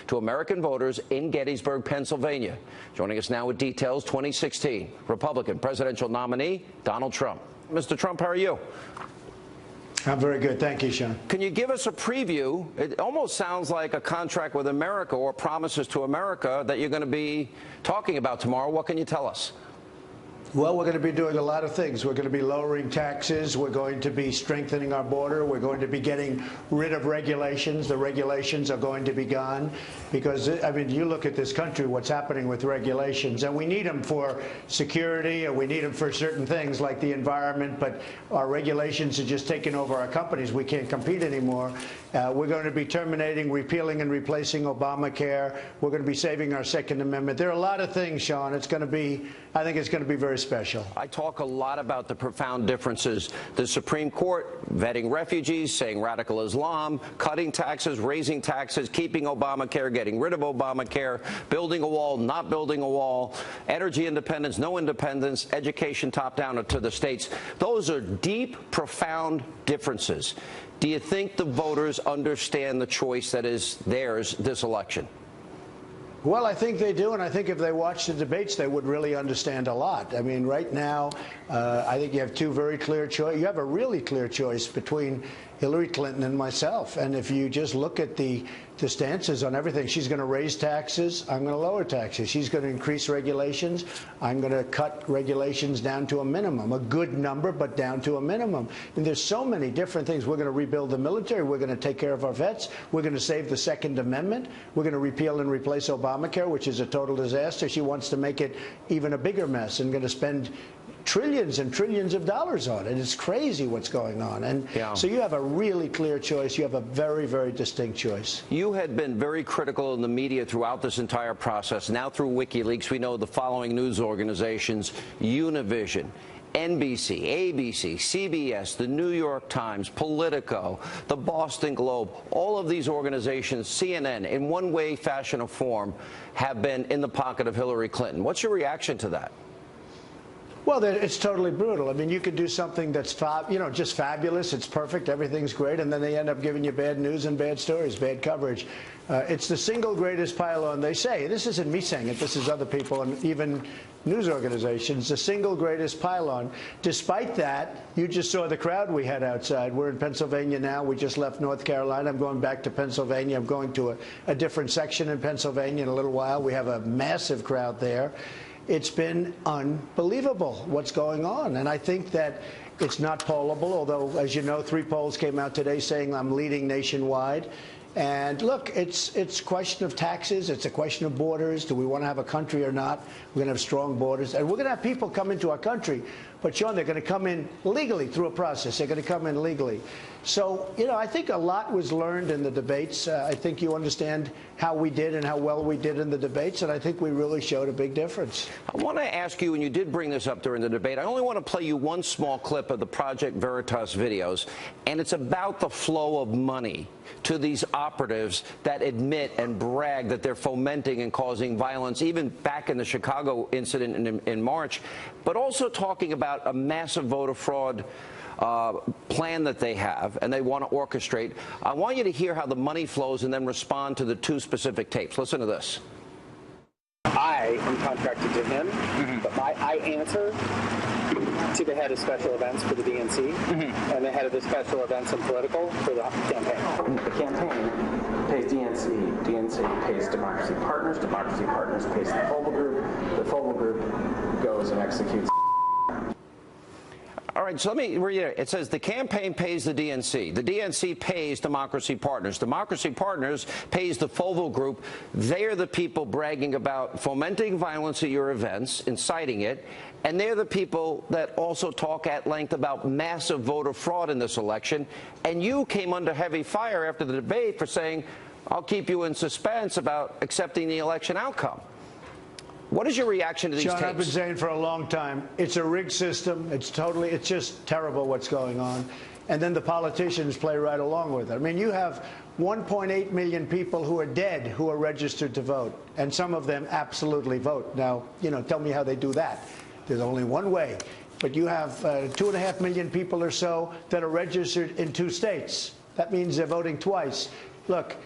to American voters in Gettysburg, Pennsylvania. Joining us now with details, 2016 Republican presidential nominee Donald Trump. Mr. Trump, how are you? I'm very good. Thank you, Sean. Can you give us a preview? It almost sounds like a contract with America or promises to America that you're going to be talking about tomorrow. What can you tell us? Well, we're going to be doing a lot of things. We're going to be lowering taxes. We're going to be strengthening our border. We're going to be getting rid of regulations. The regulations are going to be gone because, I mean, you look at this country, what's happening with regulations, and we need them for security and we need them for certain things like the environment, but our regulations are just taking over our companies. We can't compete anymore. We're going to be terminating, repealing, and replacing Obamacare. We're going to be saving our Second Amendment. There are a lot of things, Sean. It's going to be, I think it's going to be very special. I talk a lot about the profound differences. The Supreme Court vetting refugees, saying radical Islam, cutting taxes, raising taxes, keeping Obamacare, getting rid of Obamacare, building a wall, not building a wall, energy independence, no independence, education top down to the states. Those are deep, profound differences. Do you think the voters understand the choice that is theirs this election? Well, I think they do, and I think if they watch the debates, they would really understand a lot. I mean, right now, I think you have two very clear choices. You have a really clear choice between Hillary Clinton and myself. And if you just look at the stances on everything, she's going to raise taxes, I'm going to lower taxes. She's going to increase regulations, I'm going to cut regulations down to a minimum, a good number, but down to a minimum. And there's so many different things. We're going to rebuild the military. We're going to take care of our vets. We're going to save the Second Amendment. We're going to repeal and replace Obamacare, which is a total disaster. She wants to make it even a bigger mess and going to spend trillions and trillions of dollars on it. It's crazy what's going on. And so you have a really clear choice. You have a very, very distinct choice. You had been very critical in the media throughout this entire process. Now through Wikileaks, we know the following news organizations: Univision, NBC, ABC, CBS, the New York Times, Politico, the Boston Globe, all of these organizations, CNN, in one way, fashion, or form, have been in the pocket of Hillary Clinton. What's your reaction to that? Well, it's totally brutal. I mean, you could do something that's, just fabulous. It's perfect. Everything's great. And then they end up giving you bad news and bad stories, bad coverage. It's the single greatest pylon, they say. This isn't me saying it. This is other people and even news organizations. The single greatest pylon. Despite that, you just saw the crowd we had outside. We're in Pennsylvania now. We just left North Carolina. I'm going back to Pennsylvania. I'm going to a different section in Pennsylvania in a little while. We have a massive crowd there. It's been unbelievable what's going on. And I think that it's not pollable, although, as you know, 3 polls came out today saying I'm leading nationwide. And look, it's a question of taxes. It's a question of borders. Do we want to have a country or not? We're going to have strong borders. And we're going to have people come into our country. But, Sean, they're going to come in legally through a process. They're going to come in legally. So, I think a lot was learned in the debates. I think you understand how we did and how well we did in the debates. And I think we really showed a big difference. I want to ask you, and you did bring this up during the debate, I only want to play you one small clip of the Project Veritas videos. And it's about the flow of money to these operatives that admit and brag that they're fomenting and causing violence, even back in the Chicago incident in March, but also talking about a massive voter fraud plan that they have and they want to orchestrate. I want you to hear how the money flows and then respond to the 2 specific tapes. Listen to this. I am contracted to him, but I answer to the head of special events for the DNC and the head of the special events and political for the campaign. The campaign pays DNC, DNC pays Democracy Partners pays the Fogle Group goes and executes. All right, so let me read it. It says the campaign pays the DNC pays Democracy Partners pays the Fogle Group. They're the people bragging about fomenting violence at your events, inciting it, and they're the people that also talk at length about massive voter fraud in this election. And you came under heavy fire after the debate for saying, I'll keep you in suspense about accepting the election outcome. What is your reaction to these tapes? Sean, I've been saying for a long time, it's a rigged system. It's just terrible what's going on. And then the politicians play right along with it. I mean, you have 1.8 million people who are dead who are registered to vote, and some of them absolutely vote. Now, tell me how they do that. There's only one way. But you have 2.5 million people or so that are registered in 2 states. That means they're voting twice. Look,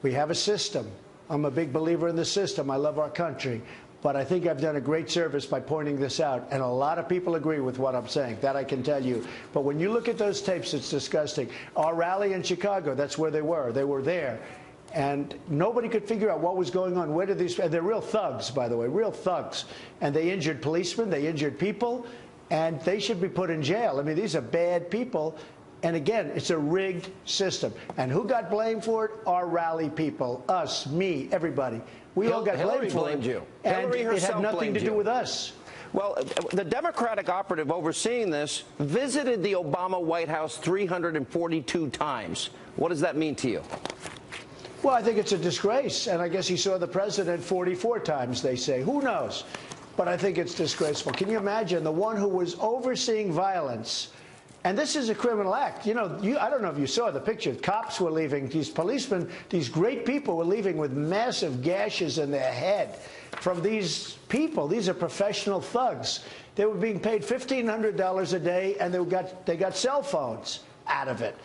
We have a system. I'm a big believer in the system. I love our country. But I think I've done a great service by pointing this out. And a lot of people agree with what I'm saying. That I can tell you. But when you look at those tapes, it's disgusting. Our rally in Chicago, that's where they were. They were there. And nobody could figure out what was going on. Where did these... They're real thugs, by the way, real thugs. And they injured policemen. They injured people. And they should be put in jail. I mean, these are bad people. And again, it's a rigged system. And who got blamed for it? Our rally people. Us, me, everybody. We all got blamed for it. You. And Hillary it had nothing to do with us. Well, the Democratic operative overseeing this visited the Obama White House 342 times. What does that mean to you? Well, I think it's a disgrace. And I guess he saw the president 44 times, they say. Who knows? But I think it's disgraceful. Can you imagine the one who was overseeing violence? And this is a criminal act. You know, I don't know if you saw the picture. Cops were leaving. These policemen, these great people were leaving with massive gashes in their head from these people. These are professional thugs. They were being paid $1,500 a day, and they got cell phones out of it.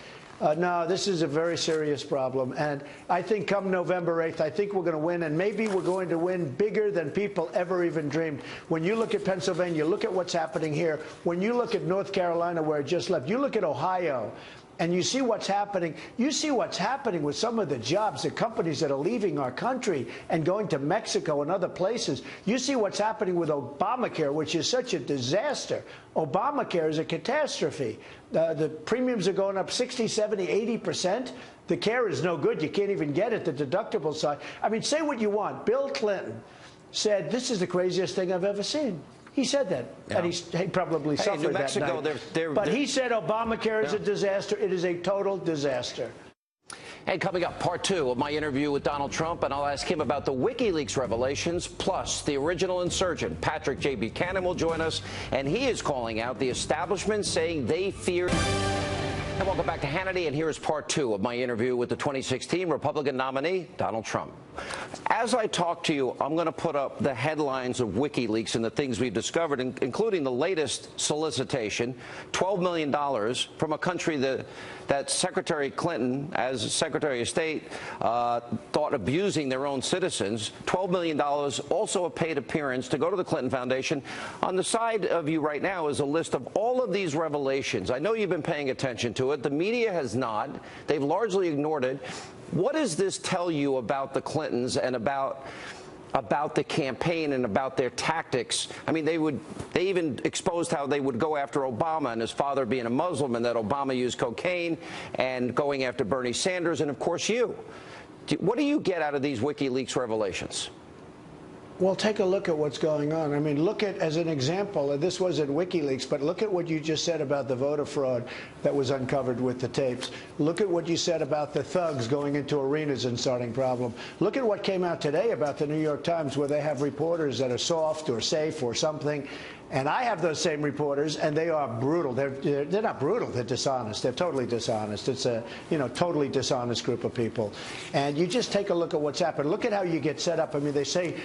No, this is a very serious problem. And I think come November 8th, I think we're going to win. And maybe we're going to win bigger than people ever even dreamed. When you look at Pennsylvania, look at what's happening here. When you look at North Carolina, where it just left, you look at Ohio, and you see what's happening. You see what's happening with some of the jobs, the companies that are leaving our country and going to Mexico and other places. You see what's happening with Obamacare, which is such a disaster. Obamacare is a catastrophe. The premiums are going up 60, 70, 80%. The care is no good. You can't even get it, the deductible side. I mean, say what you want. Bill Clinton said, this is the craziest thing I've ever seen. He said that, yeah. And he probably suffered New Mexico, that night. But he said Obamacare is a disaster. It is a total disaster. And coming up, part 2 of my interview with Donald Trump, and I'll ask him about the WikiLeaks revelations, plus the original insurgent, Patrick J. Buchanan, will join us, and he is calling out the establishment, saying they fear... And welcome back to Hannity, and here is part 2 of my interview with the 2016 Republican nominee, Donald Trump. As I talk to you, I'm going to put up the headlines of WikiLeaks and the things we've discovered, including the latest solicitation, $12 million from a country that Secretary Clinton, as Secretary of State, thought abusing their own citizens. $12 million, also a paid appearance to go to the Clinton Foundation. On the side of you right now is a list of all of these revelations. I know you've been paying attention to it. The media has not. They've largely ignored it. What does this tell you about the Clintons and about the campaign and about their tactics? I mean, they even exposed how they would go after Obama and his father being a Muslim, and that Obama used cocaine, and going after Bernie Sanders and, of course, you. What do you get out of these WikiLeaks revelations? Well, take a look at what's going on. I mean, look at, as an example, and this wasn't WikiLeaks, but look at what you just said about the voter fraud that was uncovered with the tapes. Look at what you said about the thugs going into arenas and starting problems. Look at what came out today about the New York Times, where they have reporters that are soft or safe or something. And I have those same reporters, and they are brutal. They're not brutal. They're dishonest. They're totally dishonest. It's a totally dishonest group of people. And you just take a look at what's happened. Look at how you get set up. I mean, they say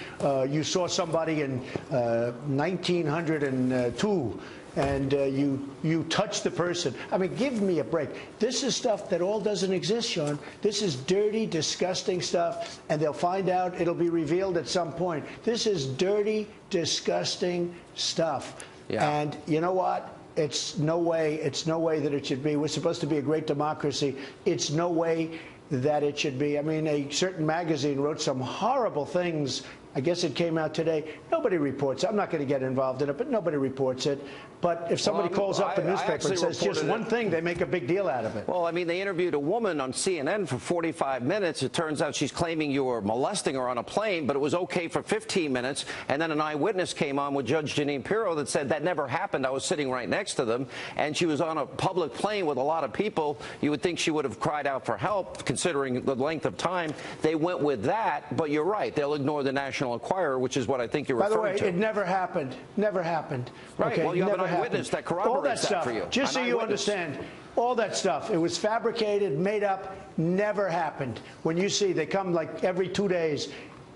you saw somebody in 1902. And you touch the person. I mean, give me a break. This is stuff that all doesn't exist, Sean. This is dirty, disgusting stuff, and they'll find out. It'll be revealed at some point. This is dirty, disgusting stuff. Yeah. And you know what? It's no way that it should be. We're supposed to be a great democracy. It's no way that it should be. I mean, a certain magazine wrote some horrible things. I guess it came out today. Nobody reports it. I'm not going to get involved in it, but nobody reports it. But if somebody calls up the newspaper and says just one thing, they make a big deal out of it. Well, I mean, they interviewed a woman on CNN for 45 minutes. It turns out she's claiming you were molesting her on a plane, but it was okay for 15 minutes. And then an eyewitness came on with Judge Jeanine Pirro that said that never happened. I was sitting right next to them, and she was on a public plane with a lot of people. You would think she would have cried out for help, considering the length of time. They went with that, but you're right. They'll ignore the National Enquirer, which is what I think you're referring to. By the way, it never happened. Never happened. Right. Okay? Well, you have an eyewitness that corroborates that for you. Just so you understand, all that stuff, it was fabricated, made up, never happened. When you see they come like every 2 days,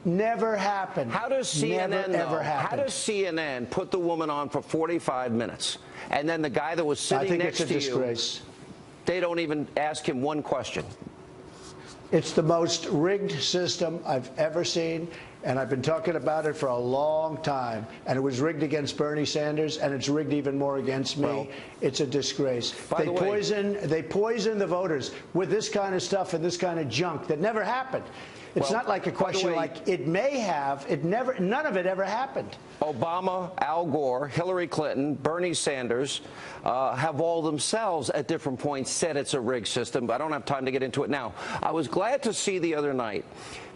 never happened. How does CNN ever happened. How does CNN put the woman on for 45 minutes, and then the guy that was sitting next to you, disgrace. They don't even ask him one question? It's the most rigged system I've ever seen, and I've been talking about it for a long time. And it was rigged against Bernie Sanders, and it's rigged even more against me. Well, it's a disgrace. They poison the voters with this kind of stuff and this kind of junk that never happened. It's not like a question like it may have. It never. None of it ever happened. Obama, Al Gore, Hillary Clinton, Bernie Sanders have all themselves at different points said it's a rigged system, but I don't have time to get into it now. I was glad to see the other night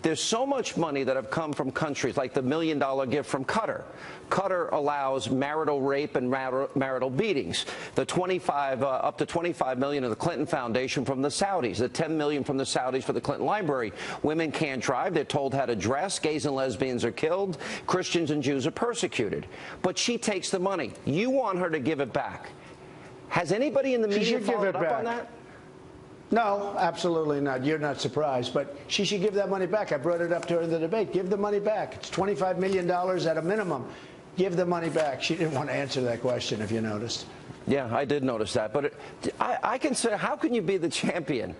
there's so much money that have come from countries like the $1 million gift from Qatar. Qatar allows marital rape and marital beatings. The up to $25 million of the Clinton Foundation from the Saudis. The $10 million from the Saudis for the Clinton Library. Women can't drive. They're told how to dress. Gays and lesbians are killed. Christians and Jews are persecuted. But she takes the money. You want her to give it back. Has anybody in the media followed up on that? No, absolutely not. You're not surprised. But she should give that money back. I brought it up during the debate. Give the money back. It's $25 million at a minimum. Give the money back. She didn't want to answer that question, if you noticed. Yeah, I did notice that. But I consider, how can you be the champion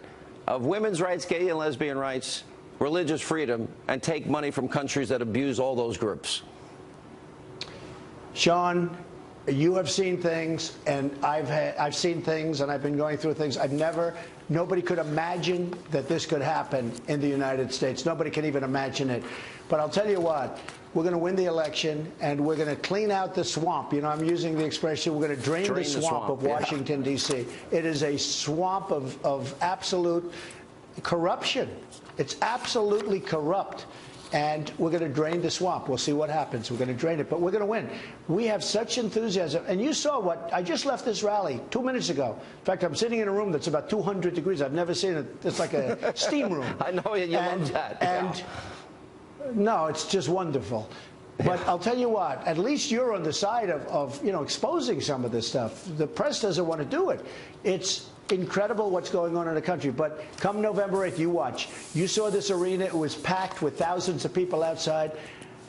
of women's rights, gay and lesbian rights, religious freedom, and take money from countries that abuse all those groups? Sean, you have seen things, and I've seen things, and I've been going through things. Nobody could imagine that this could happen in the United States. Nobody can even imagine it. But I'll tell you what, we're going to win the election, and we're going to clean out the swamp. You know, I'm using the expression, we're going to drain the swamp of Washington, D.C. It is a swamp of absolute corruption. It's absolutely corrupt. And we're going to drain the swamp. We'll see what happens. We're going to drain it, but we're going to win. We have such enthusiasm. And you saw what I just left this rally 2 minutes ago. In fact, I'm sitting in a room that's about 200 degrees. I've never seen it. It's like a steam room. I know you love that. And no, it's just wonderful. But I'll tell you what, at least you're on the side of exposing some of this stuff. The press doesn't want to do it. It's incredible what's going on in the country. But come November 8th, you watch. You saw this arena. It was packed with thousands of people outside.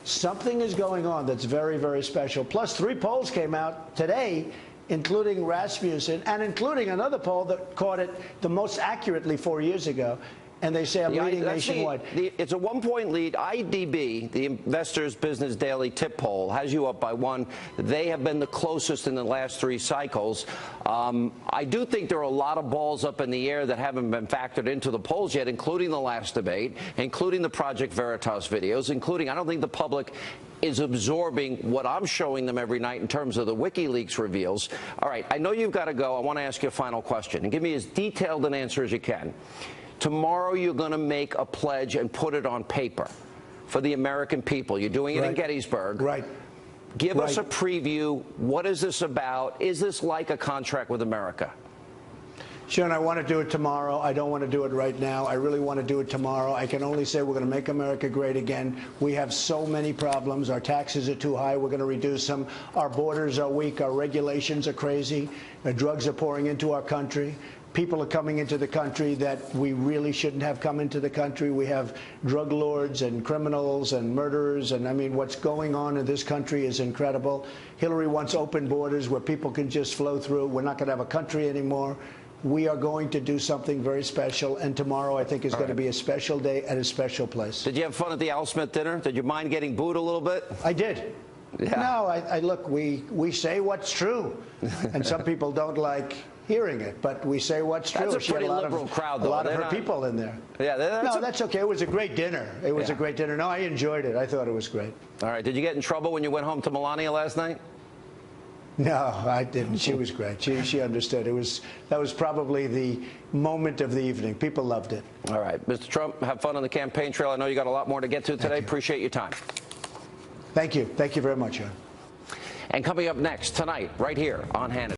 Something is going on that's very, very special. Plus, 3 polls came out today, including Rasmussen, and including another poll that caught it the most accurately 4 years ago. And they say I'm leading nationwide. It's a 1-point lead. IDB, the Investors Business Daily tip poll, has you up by 1. They have been the closest in the last 3 cycles. I do think there are a lot of balls up in the air that haven't been factored into the polls yet, including the last debate, including the Project Veritas videos, including I don't think the public is absorbing what I'm showing them every night in terms of the Wikileaks reveals. All right, I know you've got to go. I want to ask you a final question, and give me as detailed an answer as you can. Tomorrow you're going to make a pledge and put it on paper for the American people. You're doing it in Gettysburg. Right. Give us a preview. What is this about? Is this like a contract with America? Sean, I want to do it tomorrow. I don't want to do it right now. I really want to do it tomorrow. I can only say we're going to make America great again. We have so many problems. Our taxes are too high. We're going to reduce them. Our borders are weak. Our regulations are crazy. The drugs are pouring into our country. People are coming into the country that we really shouldn't have come into the country. We have drug lords and criminals and murderers. And I mean, what's going on in this country is incredible. Hillary wants open borders where people can just flow through. We're not going to have a country anymore. We are going to do something very special. And tomorrow, I think, is going to be a special day at a special place. Did you have fun at the Al Smith dinner? Did you mind getting booed a little bit? I did. Yeah. No, look, we say what's true. And some people don't like hearing it, but we say what's true. That's a pretty liberal crowd, though. A lot of her people in there. Yeah, that's okay. It was a great dinner. It was a great dinner. No, I enjoyed it. I thought it was great. All right. Did you get in trouble when you went home to Melania last night? No, I didn't. She was great. She understood. That was probably the moment of the evening. People loved it. All right. Mr. Trump, have fun on the campaign trail. I know you got a lot more to get to today. Appreciate your time. Thank you. Thank you very much, John. And coming up next tonight, right here on Hannity.